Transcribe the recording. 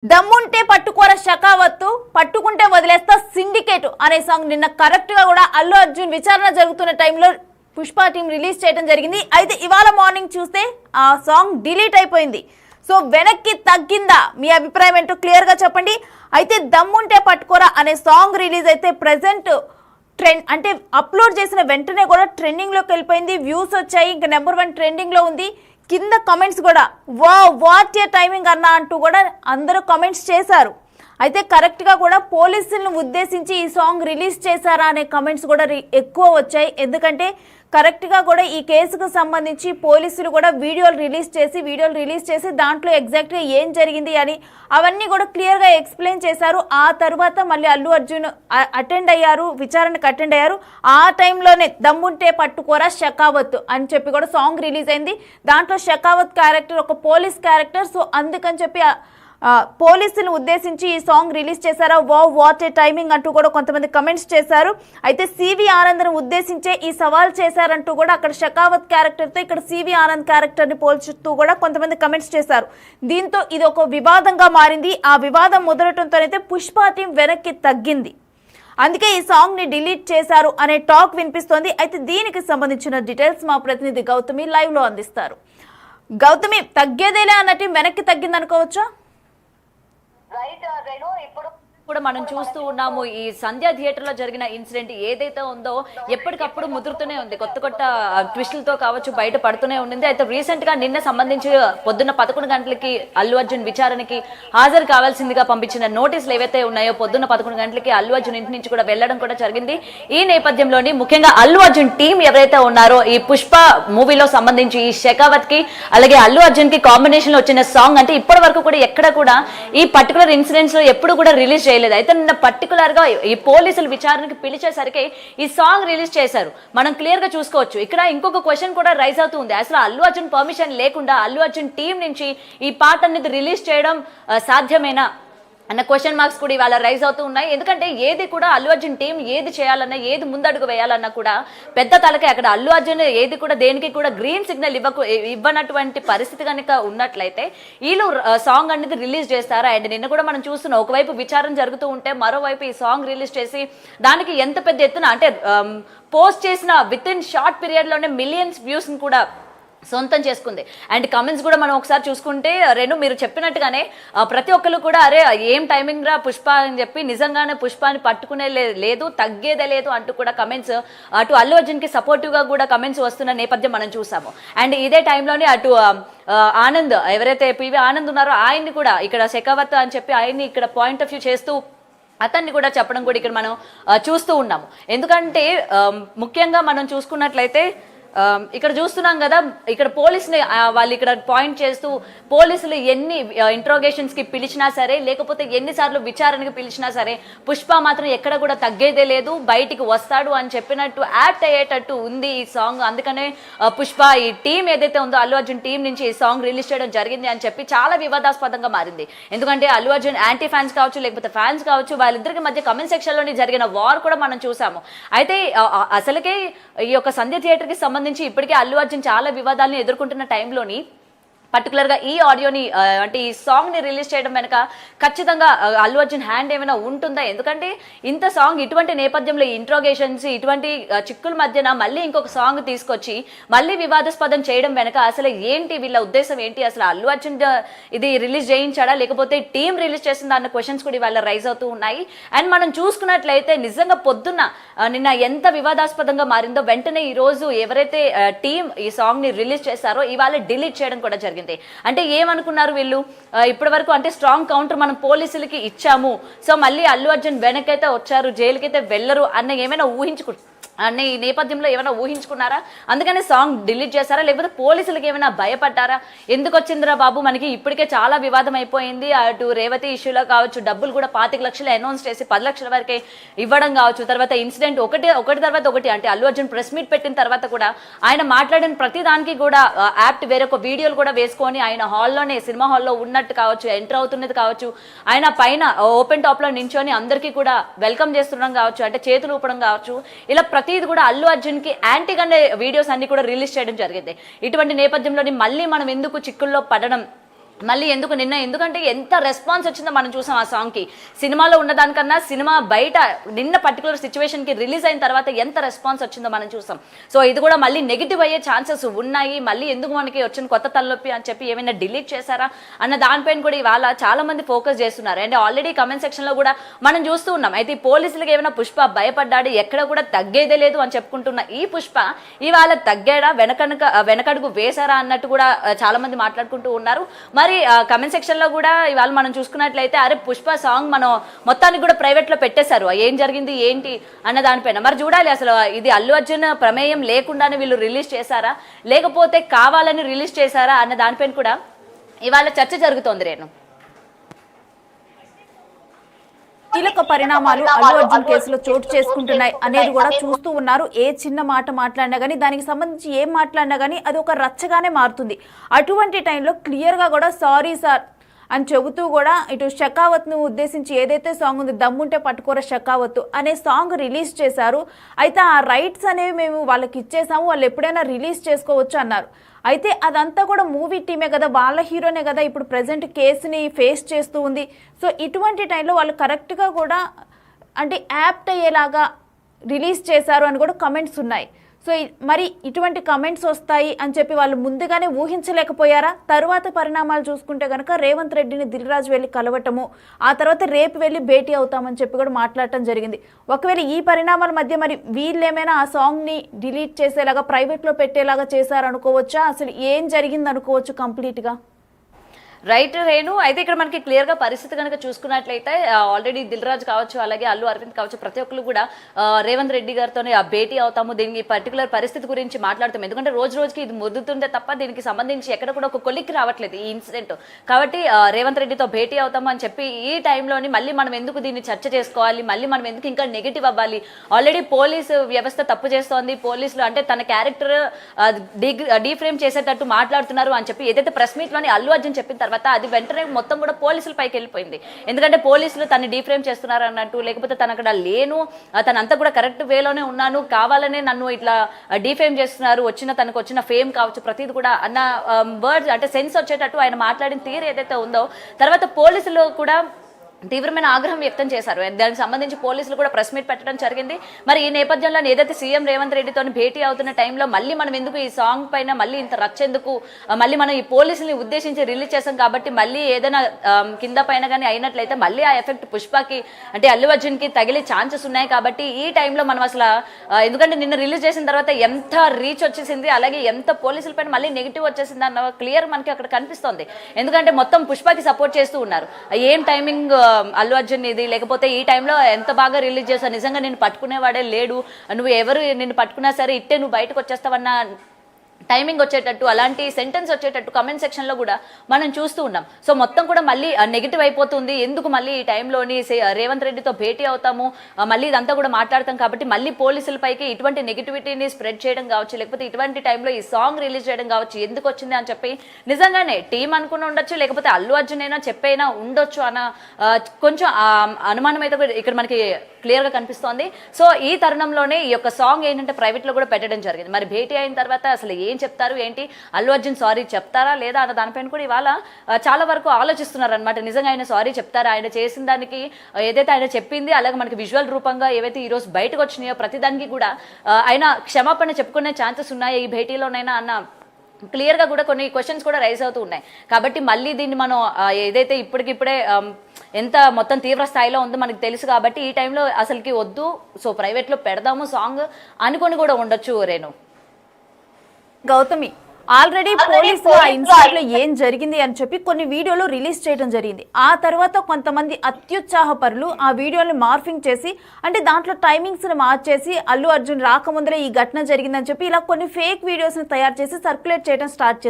దమ్ముంటే పట్టుకోర షకావత్తు పట్టుకుంటే వదిలేస్తా సిండికేట్ అనే సాంగ్ నిన్న కరెక్ట్ గా కూడా అల్లు అర్జున్ విచారణ జరుగుతున్న టైంలో పుష్ప టీం రిలీజ్ చేయడం జరిగింది. అయితే ఇవాళ మార్నింగ్ చూస్తే ఆ సాంగ్ డిలీట్ అయిపోయింది. సో వెనక్కి తగ్గిందా? మీ అభిప్రాయం ఏంటో క్లియర్ గా చెప్పండి. అయితే దమ్ముంటే పట్టుకోరా అనే సాంగ్ రిలీజ్ అయితే ప్రెసెంట్ ట్రెండ్ అంటే అప్లోడ్ చేసిన వెంటనే కూడా ట్రెండింగ్ లోకి వెళ్ళిపోయింది. వ్యూస్ వచ్చాయి, ఇంకా నెంబర్ 1 ట్రెండింగ్ లో ఉంది. కింద కమెంట్స్ కూడా వాట్ ఏ టైమింగ్ అన్నా అంటూ కూడా అందరూ కమెంట్స్ చేశారు. అయితే కరెక్ట్గా కూడా పోలీసులను ఉద్దేశించి ఈ సాంగ్ రిలీజ్ చేశారా అనే కమెంట్స్ కూడా ఎక్కువ వచ్చాయి. ఎందుకంటే కరెక్ట్గా కూడా ఈ కేసుకు సంబంధించి పోలీసులు కూడా వీడియోలు రిలీజ్ చేసి దాంట్లో ఎగ్జాక్ట్గా ఏం జరిగింది అని అవన్నీ కూడా క్లియర్గా ఎక్స్ప్లెయిన్ చేశారు. ఆ తర్వాత మళ్ళీ అల్లు అర్జున్ విచారణకు అటెండ్ అయ్యారు. ఆ టైంలోనే దమ్ముంటే పట్టుకోరా షకావత్ అని చెప్పి కూడా సాంగ్ రిలీజ్ అయింది. దాంట్లో షకావత్ క్యారెక్టర్ ఒక పోలీస్ క్యారెక్టర్. సో అందుకని చెప్పి పోలీసులను ఉద్దేశించి ఈ సాంగ్ రిలీజ్ చేశారా, వాట్ ఏ టైమింగ్ అంటూ కూడా కొంతమంది కమెంట్స్ చేశారు. అయితే సివి ఆనంద్ను ఉద్దేశించే ఈ సవాల్ చేశారంటూ కూడా అక్కడ షకావత్ క్యారెక్టర్తో ఇక్కడ సివి ఆనంద్ క్యారెక్టర్ని పోల్చుతూ కూడా కొంతమంది కమెంట్స్ చేశారు. దీంతో ఇది ఒక వివాదంగా మారింది. ఆ వివాదం మొదలటంతోనైతే పుష్ప టీం వెనక్కి తగ్గింది. అందుకే ఈ సాంగ్ ని డిలీట్ చేశారు అనే టాక్ వినిపిస్తోంది. అయితే దీనికి సంబంధించిన డీటెయిల్స్ మా ప్రతినిధి గౌతమి లైవ్ లో అందిస్తారు. గౌతమి, తగ్గేదేలే అన్న టీం వెనక్కి తగ్గింది అనుకోవచ్చా? కూడా మనం చూస్తూ ఉన్నాము. ఈ సంధ్య థియేటర్ లో జరిగిన ఇన్సిడెంట్ ఏదైతే ఉందో ఎప్పటికప్పుడు ముదురుతూనే ఉంది. కొత్త ట్విస్టులతో కావచ్చు బయట పడుతూనే ఉండింది. అయితే రీసెంట్ గా నిన్న సంబంధించి పొద్దున్న 11 గంటలకి అల్లు అర్జున్ విచారణకి హాజరు కావాల్సిందిగా పంపించిన నోటీసులు ఏవైతే ఉన్నాయో పొద్దున్న 11 గంటలకి అల్లు అర్జున్ ఇంటి నుంచి కూడా వెళ్లడం కూడా జరిగింది. ఈ నేపథ్యంలోని ముఖ్యంగా అల్లు అర్జున్ టీం ఎవరైతే ఉన్నారో ఈ పుష్ప మూవీలో సంబంధించి ఈ షెకావత్ కి అలాగే అల్లు అర్జున్ కి కాంబినేషన్ లో వచ్చిన సాంగ్ అంటే ఇప్పటి వరకు కూడా ఎక్కడ కూడా ఈ పర్టికులర్ ఇన్సిడెంట్స్ లో ఎప్పుడు కూడా రిలీజ్ చేయలేదు. అయితే నిన్న పర్టికులర్ గా ఈ పోలీసులు విచారణకి పిలిచేసరికి ఈ సాంగ్ రిలీజ్ చేశారు. మనం క్లియర్ గా చూసుకోవచ్చు. ఇక్కడ ఇంకొక క్వశ్చన్ కూడా రైజ్ అవుతుంది. అసలు అల్లు అర్జున్ పర్మిషన్ లేకుండా అల్లు అర్జున్ టీం నుంచి ఈ పాట అనేది రిలీజ్ చేయడం సాధ్యమేనా అన్న క్వశ్చన్ మార్క్స్ కూడా ఇవాళ రైజ్ అవుతూ ఉన్నాయి. ఎందుకంటే ఏది కూడా అల్లు అర్జున్ టీం ఏది చేయాలన్నా ఏది ముందడుగు వేయాలన్నా కూడా పెద్ద తలకే అక్కడ అల్లు అర్జున్ ఏది కూడా దేనికి కూడా గ్రీన్ సిగ్నల్ ఇవ్వనటువంటి పరిస్థితి కనుక ఉన్నట్లయితే వీళ్ళు సాంగ్ అనేది రిలీజ్ చేస్తారా? అండ్ నిన్న కూడా మనం చూస్తున్నాం, ఒకవైపు విచారణ జరుగుతూ ఉంటే మరోవైపు ఈ సాంగ్ రిలీజ్ చేసి దానికి ఎంత పెద్ద ఎత్తున అంటే పోస్ట్ చేసిన విత్ ఇన్ షార్ట్ పీరియడ్ లోనే మిలియన్స్ వ్యూస్ కూడా సొంతం చేసుకుంది. అండ్ కమెంట్స్ కూడా మనం ఒకసారి చూసుకుంటే రేణు మీరు చెప్పినట్టుగానే ప్రతి ఒక్కరు కూడా అరే ఏం టైమింగ్ రా పుష్ప అని చెప్పి నిజంగానే పుష్పాని పట్టుకునే లేదు, తగ్గేదే లేదు అంటూ కూడా కమెంట్స్ అటు అల్లు అర్జున్ కి సపోర్టివ్ గా కూడా కమెంట్స్ వస్తున్న నేపథ్యం మనం చూసాము. అండ్ ఇదే టైంలోనే అటు ఆనంద్ ఎవరైతే పివి ఆనంద్ ఉన్నారో ఆయన్ని కూడా ఇక్కడ షెకావత్ అని చెప్పి ఆయన్ని ఇక్కడ పాయింట్ ఆఫ్ వ్యూ చేస్తూ అతన్ని కూడా చెప్పడం కూడా ఇక్కడ మనం చూస్తూ ఉన్నాము. ఎందుకంటే ముఖ్యంగా మనం చూసుకున్నట్లయితే ఇక్కడ చూస్తున్నాం కదా, ఇక్కడ పోలీసుని వాళ్ళు ఇక్కడ పాయింట్ చేస్తూ పోలీసులు ఎన్ని ఇంట్రోగేషన్స్ కి పిలిచినా సరే లేకపోతే ఎన్నిసార్లు విచారణకి పిలిచినా సరే పుష్ప మాత్రం ఎక్కడ కూడా తగ్గేదే లేదు, బయటికి వస్తాడు అని చెప్పినట్టు యాక్ట్ అయ్యేటట్టు ఉంది ఈ సాంగ్. అందుకనే పుష్ప ఈ టీం ఏదైతే ఉందో అల్లు అర్జున్ టీం నుంచి ఈ సాంగ్ రిలీజ్ చేయడం జరిగింది అని చెప్పి చాలా వివాదాస్పదంగా మారింది. ఎందుకంటే అల్లు అర్జున్ యాంటీ ఫ్యాన్స్ కావచ్చు లేకపోతే ఫ్యాన్స్ కావచ్చు వాళ్ళిద్దరికి మధ్య కమెంట్ సెక్షన్ లోని జరిగిన వార్ కూడా మనం చూసాము. అయితే అసలుకే ఈ యొక్క సంధ్య థియేటర్ కి సంబంధించి ఇప్పటికే అల్లు అర్జున్ చాలా వివాదాలను ఎదుర్కొంటున్న టైంలోని పర్టికులర్గా ఈ ఆడియోని అంటే ఈ సాంగ్ని రిలీజ్ చేయడం వెనక ఖచ్చితంగా అల్లు అర్జున్ హ్యాండ్ ఏమైనా ఉంటుందా? ఎందుకంటే ఇంత సాంగ్ ఇటువంటి నేపథ్యంలో ఇంట్రోగేషన్స్ ఇటువంటి చిక్కుల మధ్యన మళ్ళీ ఇంకొక సాంగ్ తీసుకొచ్చి మళ్ళీ వివాదాస్పదం చేయడం వెనక అసలు ఏంటి, వీళ్ళ ఉద్దేశం ఏంటి? అసలు అల్లు అర్జున్ ఇది రిలీజ్ చేయించాడా లేకపోతే టీం రిలీజ్ చేసిందా అన్న క్వశ్చన్స్ కూడా ఇవాళ రైజ్ అవుతూ ఉన్నాయి. అండ్ మనం చూసుకున్నట్లయితే నిజంగా పొద్దున్న నిన్న ఎంత వివాదాస్పదంగా మారిందో వెంటనే ఈ రోజు ఎవరైతే టీం ఈ సాంగ్ని రిలీజ్ చేశారో ఇవాళ డిలీట్ చేయడం కూడా జరిగింది. అంటే ఏమనుకున్నారు వీళ్ళు ఇప్పటి వరకు అంటే స్ట్రాంగ్ కౌంటర్ మనం పోలీసులకి ఇచ్చాము, సో మళ్ళీ అల్లు అర్జున్ వెనకైతే వచ్చారు జైలుకైతే వెళ్ళరు అన్న ఏమైనా అన్న ఈ నేపథ్యంలో ఏమైనా ఊహించుకున్నారా? అందుకని సాంగ్ డిలీట్ చేశారా లేకపోతే పోలీసులకి ఏమైనా భయపడ్డారా? ఎందుకు వచ్చిందిరా బాబు మనకి ఇప్పటికే చాలా వివాదం అయిపోయింది. అటు రేవతి ఇష్యూలో కావచ్చు డబ్బులు కూడా 25 లక్షలు అనౌన్స్ చేసి 10 లక్షల వరకే ఇవ్వడం కావచ్చు, తర్వాత ఇన్సిడెంట్ ఒకటి తర్వాత ఒకటి అంటే అల్లు అర్జున్ ప్రెస్ మీట్ పెట్టిన తర్వాత కూడా ఆయన మాట్లాడిన ప్రతి దానికి కూడా యాప్ట్ వేరొక వీడియోలు కూడా వేసుకొని ఆయన హాల్లోనే సినిమా హాల్లో ఉన్నట్టు కావచ్చు, ఎంటర్ అవుతున్నది కావచ్చు, ఆయన పైన ఓపెన్ టాప్ లో నించొని అందరికీ కూడా వెల్కమ్ చేస్తుండడం కావచ్చు, అంటే చేతులు ఊపడం కావచ్చు, ఇలా ప్రతిది కూడా అల్లు అర్జున్ కి యాంటీగానే వీడియోస్ అన్ని కూడా రిలీజ్ చేయడం జరిగింది. ఇటువంటి నేపథ్యంలోని మళ్ళీ మనం ఎందుకు చిక్కుల్లో పడడం మళ్ళీ ఎందుకంటే ఎంత రెస్పాన్స్ వచ్చిందో మనం చూసాం ఆ సాంగ్కి. సినిమాలో ఉన్న దానికన్నా సినిమా బయట నిన్న పర్టికులర్ సిచ్యువేషన్కి రిలీజ్ అయిన తర్వాత ఎంత రెస్పాన్స్ వచ్చిందో మనం చూసాం. సో ఇది కూడా మళ్ళీ నెగిటివ్ అయ్యే ఛాన్సెస్ ఉన్నాయి. మళ్ళీ ఎందుకు మనకి వచ్చిన కొత్త తలనొప్పి అని చెప్పి ఏమైనా డిలీట్ చేశారా అన్న దానిపైన కూడా ఇవాళ చాలా మంది ఫోకస్ చేస్తున్నారు. అండ్ ఆల్రెడీ కమెంట్ సెక్షన్లో కూడా మనం చూస్తూ ఉన్నాం. అయితే ఈ పోలీసులకు ఏమైనా పుష్ప భయపడ్డాడు, ఎక్కడ కూడా తగ్గేదే లేదు అని చెప్పుకుంటున్న ఈ పుష్ప ఇవాళ తగ్గాడా, వెనకడుగు వేశారా అన్నట్టు కూడా చాలా మంది మాట్లాడుకుంటూ ఉన్నారు. మరి కమెంట్ సెక్షన్ లో కూడా ఇవాళ మనం చూసుకున్నట్లయితే అరే పుష్ప సాంగ్ మనం మొత్తానికి కూడా ప్రైవేట్ లో పెట్టేశారు, ఏం జరిగింది ఏంటి అన్న దానిపైన మరి చూడాలి. అసలు ఇది అల్లు అర్జున్ ప్రమేయం లేకుండానే వీళ్ళు రిలీజ్ చేశారా లేకపోతే కావాలని రిలీజ్ చేశారా అన్న దానిపైన కూడా ఇవాళ చర్చ జరుగుతోంది. రేణు, కీలక పరిణామాలు అల్లు అర్జున్ కేసులో చోటు చేసుకుంటున్నాయి అనేది కూడా చూస్తూ ఉన్నారు. ఏ చిన్న మాట మాట్లాడినా కానీ, దానికి సంబంధించి ఏం మాట్లాడినా కానీ అది ఒక రచ్చగానే మారుతుంది. అటువంటి టైంలో క్లియర్గా కూడా సారీ సార్ అని చెబుతూ కూడా ఇటు షెకావత్ను ఉద్దేశించి ఏదైతే సాంగ్ ఉంది దమ్ముంటే పట్టుకోర షెకావత్ అనే సాంగ్ రిలీజ్ చేశారు. అయితే ఆ రైట్స్ అనేవి మేము వాళ్ళకి ఇచ్చేసాము, వాళ్ళు ఎప్పుడైనా రిలీజ్ చేసుకోవచ్చు అన్నారు. అయితే అదంతా కూడా మూవీ టీమే కదా, వాళ్ళ హీరోనే కదా ఇప్పుడు ప్రజెంట్ కేసుని ఫేస్ చేస్తూ ఉంది. సో ఇటువంటి టైంలో వాళ్ళు కరెక్ట్గా కూడా అంటే యాప్ట్ అయ్యేలాగా రిలీజ్ చేశారు అని కూడా కమెంట్స్ ఉన్నాయి. సో మరి ఇటువంటి కమెంట్స్ వస్తాయి అని చెప్పి వాళ్ళు ముందుగానే ఊహించలేకపోయారా? తరువాత పరిణామాలు చూసుకుంటే కనుక రేవంత్ రెడ్డిని దిల్ రాజు వెళ్ళి కలవటము, ఆ తర్వాత రేపు వెళ్ళి భేటీ అవుతామని చెప్పి కూడా మాట్లాడటం జరిగింది. ఒకవేళ ఈ పరిణామాల మధ్య మరి వీళ్ళేమైనా ఆ సాంగ్ని డిలీట్ చేసేలాగా ప్రైవేట్లో పెట్టేలాగా చేశారనుకోవచ్చా? అసలు ఏం జరిగింది అనుకోవచ్చు కంప్లీట్గా? రైట్ రేణు, అయితే ఇక్కడ మనకి క్లియర్ గా పరిస్థితి కనుక చూసుకున్నట్లయితే ఆల్రెడీ దిల్ రాజు కావచ్చు, అలాగే అల్లు అరవింద్ కావచ్చు, ప్రతి ఒక్కరు కూడా రేవంత్ రెడ్డి గారితోనే భేటీ అవుతాము, దీనికి పర్టికులర్ పరిస్థితి గురించి మాట్లాడతాం. ఎందుకంటే రోజు రోజుకి ఇది ముద్దుతుందే తప్ప దీనికి సంబంధించి ఎక్కడ కూడా ఒక కొలిక్కి రావట్లేదు ఈ ఇన్సిడెంట్. కాబట్టి రేవంత్ రెడ్డితో భేటీ అవుతాము అని చెప్పి ఈ టైంలోని మళ్ళీ మనం ఎందుకు దీన్ని చర్చ చేసుకోవాలి, మళ్ళీ మనం ఎందుకు ఇంకా నెగిటివ్ అవ్వాలి, ఆల్రెడీ పోలీసు వ్యవస్థ తప్పు చేస్తోంది, పోలీసులు అంటే తన క్యారెక్టర్ డీఫ్రేమ్ చేసేటట్టు మాట్లాడుతున్నారు అని చెప్పి ఏదైతే ప్రెస్ మీట్ లోని అల్లు అర్జున్ చెప్పిన తర్వాత అది వెంటనే మొత్తం కూడా పోలీసుల పైకి వెళ్ళిపోయింది. ఎందుకంటే పోలీసులు తను డీఫ్రేమ్ చేస్తున్నారు అన్నట్టు, లేకపోతే తను అక్కడ లేను, తనంతా కూడా కరెక్ట్ వేలోనే ఉన్నాను, కావాలనే నన్ను ఇట్లా డీఫేమ్ చేస్తున్నారు, తనకు వచ్చిన ఫేమ్ కావచ్చు ప్రతిది కూడా అన్న వర్డ్స్ అంటే సెన్స్ వచ్చేటట్టు ఆయన మాట్లాడిన తీరు ఏదైతే ఉందో తర్వాత పోలీసులు కూడా తీవ్రమైన ఆగ్రహం వ్యక్తం చేశారు. దానికి సంబంధించి పోలీసులు కూడా ప్రెస్ మీట్ పెట్టడం జరిగింది. మరి ఈ నేపథ్యంలో ఏదైతే సీఎం రేవంత్ రెడ్డితో భేటీ అవుతున్న టైంలో మళ్ళీ మనం ఎందుకు ఈ సాంగ్ పైన మళ్ళీ ఇంత రచ్చెందుకు, మళ్ళీ మనం ఈ పోలీసుల్ని ఉద్దేశించి రిలీజ్ చేసాం కాబట్టి మళ్ళీ ఏదైనా కింద పైన కానీ అయినట్లయితే మళ్ళీ ఆ ఎఫెక్ట్ పుష్పకి అంటే అల్లు అర్జున్కి తగిలే ఛాన్సెస్ ఉన్నాయి. కాబట్టి ఈ టైంలో మనం అసలు ఎందుకంటే నిన్న రిలీజ్ చేసిన తర్వాత ఎంత రీచ్ వచ్చేసింది, అలాగే ఎంత పోలీసుల పైన మళ్ళీ నెగిటివ్ వచ్చేసింది అన్న క్లియర్ మనకి అక్కడ కనిపిస్తోంది. ఎందుకంటే మొత్తం పుష్పకి సపోర్ట్ చేస్తూ ఉన్నారు. ఏం టైమింగ్ అల్లు అర్జున్ ఇది, లేకపోతే ఈ టైంలో ఎంత బాగా రిలీజ్ చేశావు, నిజంగా నేను పట్టుకునేవాడే లేడు, నువ్వు ఎవరు నిన్ను పట్టుకున్నా సరే ఇట్టే నువ్వు బయటకు వచ్చేస్తావన్న టైమింగ్ వచ్చేటట్టు అలాంటి సెంటెన్స్ వచ్చేటట్టు కమెంట్ సెక్షన్లో కూడా మనం చూస్తూ ఉన్నాం. సో మొత్తం కూడా మళ్ళీ నెగిటివ్ అయిపోతుంది. ఎందుకు మళ్ళీ ఈ టైంలోని రేవంత్ రెడ్డితో భేటీ అవుతాము, మళ్ళీ ఇదంతా కూడా మాట్లాడతాం కాబట్టి మళ్ళీ పోలీసులపైకి ఇటువంటి నెగిటివిటీని స్ప్రెడ్ చేయడం కావచ్చు, లేకపోతే ఇటువంటి టైంలో ఈ సాంగ్ రిలీజ్ చేయడం కావచ్చు, ఎందుకు వచ్చింది అని చెప్పి నిజంగానే టీం అనుకుని ఉండొచ్చు, లేకపోతే అల్లు అర్జున్ అయినా చెప్పైనా ఉండొచ్చు అన్న కొంచెం అనుమానం అయితే ఇక్కడ మనకి క్లియర్గా కనిపిస్తోంది. సో ఈ తరుణంలోనే ఈ యొక్క సాంగ్ ఏంటంటే ప్రైవేట్లో కూడా పెట్టడం జరిగింది. మరి భేటీ అయిన తర్వాత అసలు ఏం చెప్తారు ఏంటి, అల్లు అర్జున్ సారీ చెప్తారా లేదా అన్న దానిపైన కూడా ఇవాళ చాలా వరకు ఆలోచిస్తున్నారు అనమాట. నిజంగా ఆయన సారీ చెప్తారా, ఆయన చేసిన దానికి ఏదైతే ఆయన చెప్పింది అలాగే మనకి విజువల్ రూపంగా ఏవైతే ఈరోజు బయటకు వచ్చినాయో ప్రతిదానికి కూడా ఆయన క్షమాపణ చెప్పుకునే ఛాన్సెస్ ఉన్నాయో ఈ భేటీలోనైనా అన్న క్లియర్గా కూడా కొన్ని క్వశ్చన్స్ కూడా రైజ్ అవుతూ ఉన్నాయి. కాబట్టి మళ్ళీ దీన్ని మనం ఏదైతే ఇప్పటికిప్పుడే ఎంత మొత్తం తీవ్ర స్థాయిలో ఉందో మనకు తెలుసు కాబట్టి ఈ టైంలో అసలుకి వద్దు, సో ప్రైవేట్లో పెడదాము సాంగ్ అనుకొని కూడా ఉండొచ్చు. రేణు, గౌతమి ఆల్రెడీ పోలీసులు ఆ ఇన్సిడెంట్ లో ఏం జరిగింది అని చెప్పి కొన్ని వీడియోలు రిలీజ్ చేయడం జరిగింది. ఆ తర్వాత కొంతమంది అత్యుత్సాహపరులు ఆ వీడియోని మార్ఫింగ్ చేసి అంటే దాంట్లో టైమింగ్స్ ని మార్చేసి అల్లు అర్జున్ రాకముందరే ఈ ఘటన జరిగిందని చెప్పి ఇలా కొన్ని ఫేక్ వీడియోస్ ని తయారు చేసి సర్క్యులేట్ చేయడం స్టార్ట్ చేశారు.